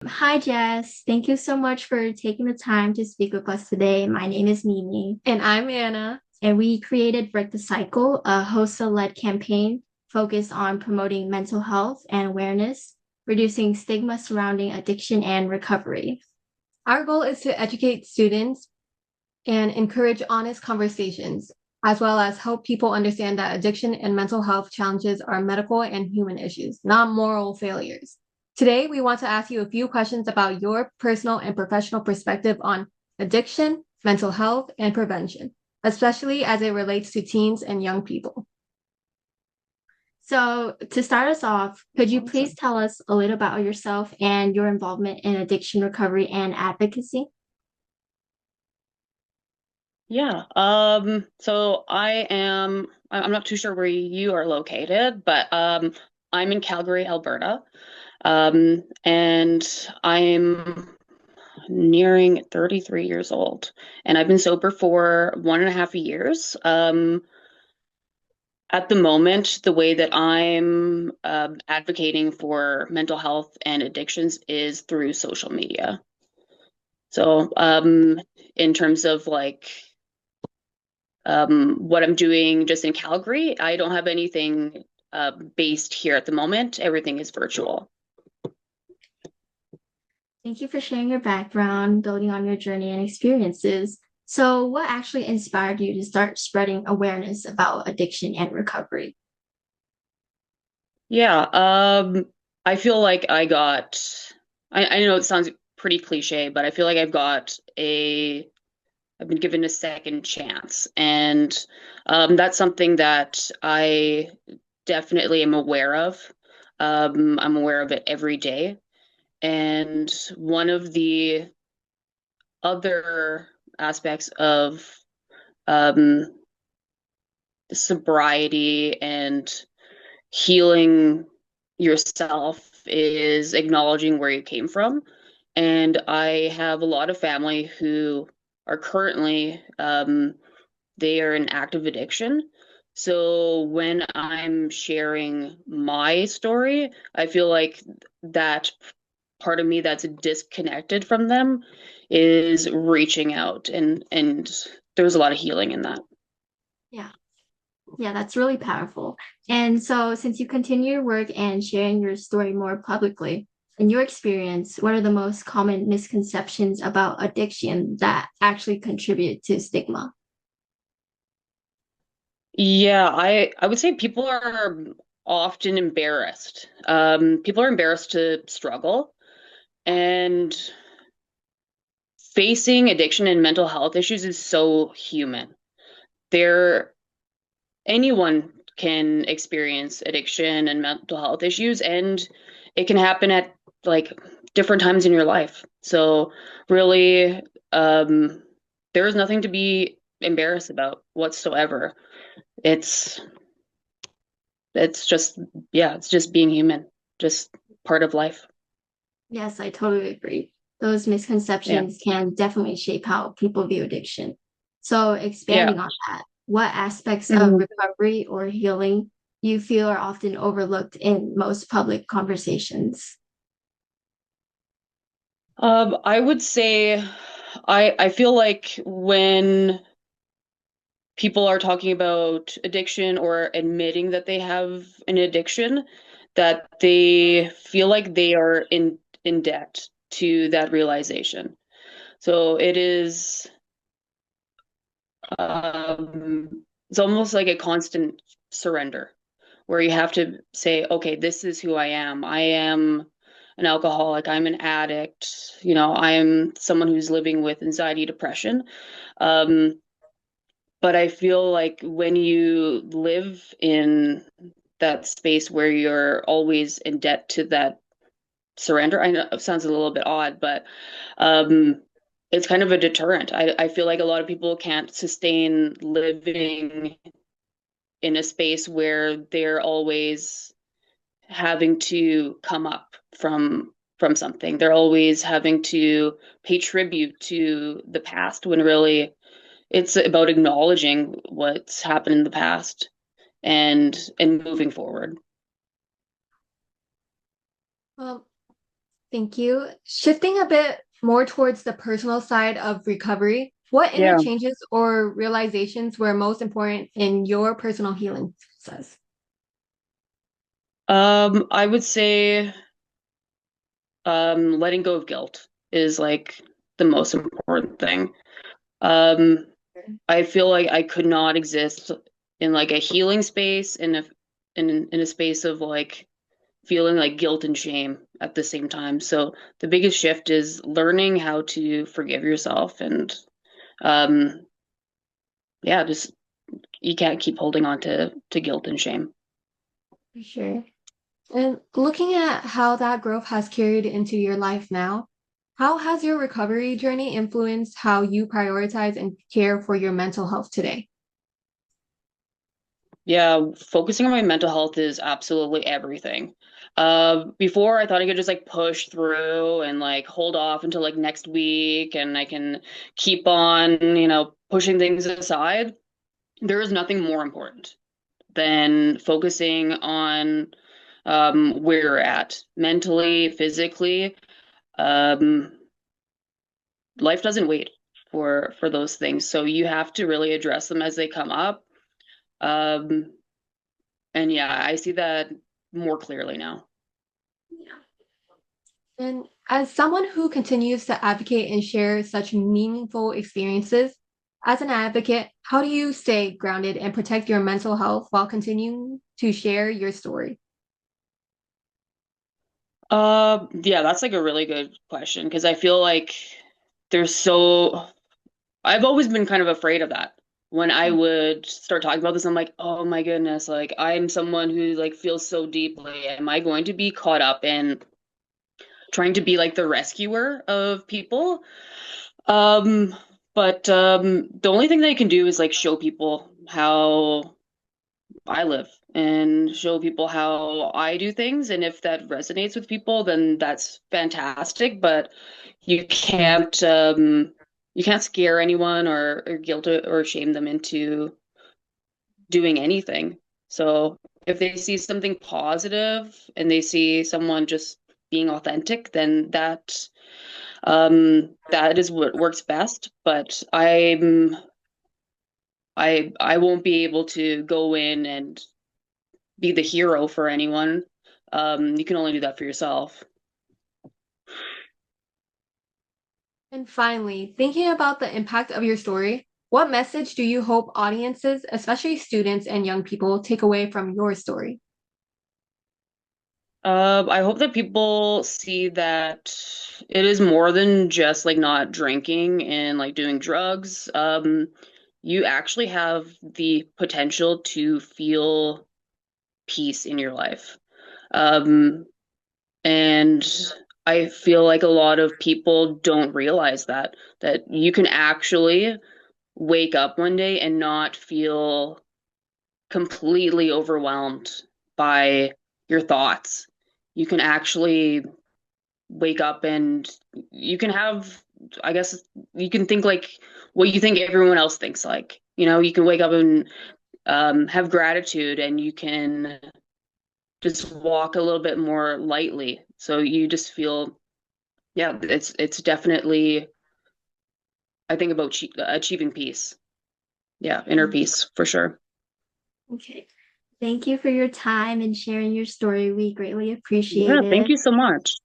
Hi, Jess. Thank you so much for taking the time to speak with us today. My name is Mimi, And I'm Anna. and we created Break the Cycle, a HOSA-led campaign focused on promoting mental health and awareness, reducing stigma surrounding addiction and recovery. Our goal is to educate students and encourage honest conversations, as well as help people understand that addiction and mental health challenges are medical and human issues, not moral failures. Today, we want to ask you a few questions about your personal and professional perspective on addiction, mental health, and prevention, especially as it relates to teens and young people. So, to start us off, could you please tell us a little about yourself and your involvement in addiction recovery and advocacy? Yeah. So I'm not too sure where you are located, but I'm in Calgary, Alberta. And I'm nearing 33 years old, and I've been sober for 1.5 years. At the moment, the way that I'm advocating for mental health and addictions is through social media. So, in terms of what I'm doing just in Calgary, I don't have anything based here at the moment. Everything is virtual. Thank you for sharing your background, building on your journey and experiences. So, what actually inspired you to start spreading awareness about addiction and recovery? Yeah, I feel like I know it sounds pretty cliche, but I feel like I've been given a second chance. And that's something that I definitely am aware of. I'm aware of it every day. And one of the other aspects of um, sobriety and healing yourself is acknowledging where you came from. And I have a lot of family who are currently, they are in active addiction. So when I'm sharing my story, I feel like that part of me that's disconnected from them is reaching out, and there's a lot of healing in that. Yeah, yeah, that's really powerful. And so, since you continue your work and sharing your story more publicly, in your experience, what are the most common misconceptions about addiction that actually contribute to stigma? Yeah, I would say people are often embarrassed. People are embarrassed to struggle, and facing addiction and mental health issues is so human. There, anyone can experience addiction and mental health issues, and it can happen at like different times in your life. So really, um, there is nothing to be embarrassed about whatsoever. It's it's just, yeah, it's just being human, just part of life. Yes, I totally agree. Those Yeah. misconceptions can definitely shape how people view addiction. So, Yeah. expanding on that, what aspects of Mhm. recovery or healing you feel are often overlooked in most public conversations? I would say I feel like when people are talking about addiction or admitting that they have an addiction, that they feel like they are in debt to that realization. So it is it's almost like a constant surrender where you have to say, okay, this is who I am. I am an alcoholic. I'm an addict. I am someone who's living with anxiety, depression. Um, but I feel like when you live in that space where you're always in debt to that surrender, I know it sounds a little bit odd, but um, it's kind of a deterrent. I feel like a lot of people can't sustain living in a space where they're always having to come up from something. They're always having to pay tribute to the past when really it's about acknowledging what's happened in the past and moving forward. Well, Thank you. Shifting a bit more towards the personal side of recovery, what inner Yeah. changes or realizations were most important in your personal healing process? I would say letting go of guilt is like the most important thing. Um, I feel like I could not exist in like a healing space in a space of like feeling like guilt and shame at the same time. So the biggest shift is learning how to forgive yourself and um yeah, just you can't keep holding on to guilt and shame. For sure. And looking at how that growth has carried into your life now, how has your recovery journey influenced how you prioritize and care for your mental health today? Yeah, focusing on my mental health is absolutely everything. Before I thought I could just like push through and like hold off until like next week and I can keep on, pushing things aside. There is nothing more important than focusing on where you're at mentally, physically. Um, Life doesn't wait for those things, so you have to really address them as they come up. Um, and yeah, I see that more clearly now. And as someone who continues to advocate and share such meaningful experiences, as an advocate, how do you stay grounded and protect your mental health while continuing to share your story? Yeah, that's like a really good question because I feel like there's so I've always been kind of afraid of that. When I would start talking about this, I'm like, oh my goodness, like I'm someone who like feels so deeply. Am I going to be caught up in trying to be like the rescuer of people? Um, but the only thing that I can do is like show people how I live and show people how I do things. And if that resonates with people, then that's fantastic. But you can't scare anyone or guilt or shame them into doing anything. So if they see something positive and they see someone just being authentic, then that is what works best. But I won't be able to go in and be the hero for anyone. You can only do that for yourself. And finally, thinking about the impact of your story, what message do you hope audiences, especially students and young people, take away from your story? I hope that people see that it is more than just like not drinking and like doing drugs. You actually have the potential to feel peace in your life. Um, and I feel like a lot of people don't realize that you can actually wake up one day and not feel completely overwhelmed by your thoughts. You can actually wake up and you can have, I guess, you can think like what you think everyone else thinks like. You can wake up and have gratitude and you can just walk a little bit more lightly. So you just feel, yeah, it's definitely, I think about achieving peace. Yeah, inner peace for sure. Okay. Thank you for your time and sharing your story. We greatly Yeah, appreciate thank it. you so much.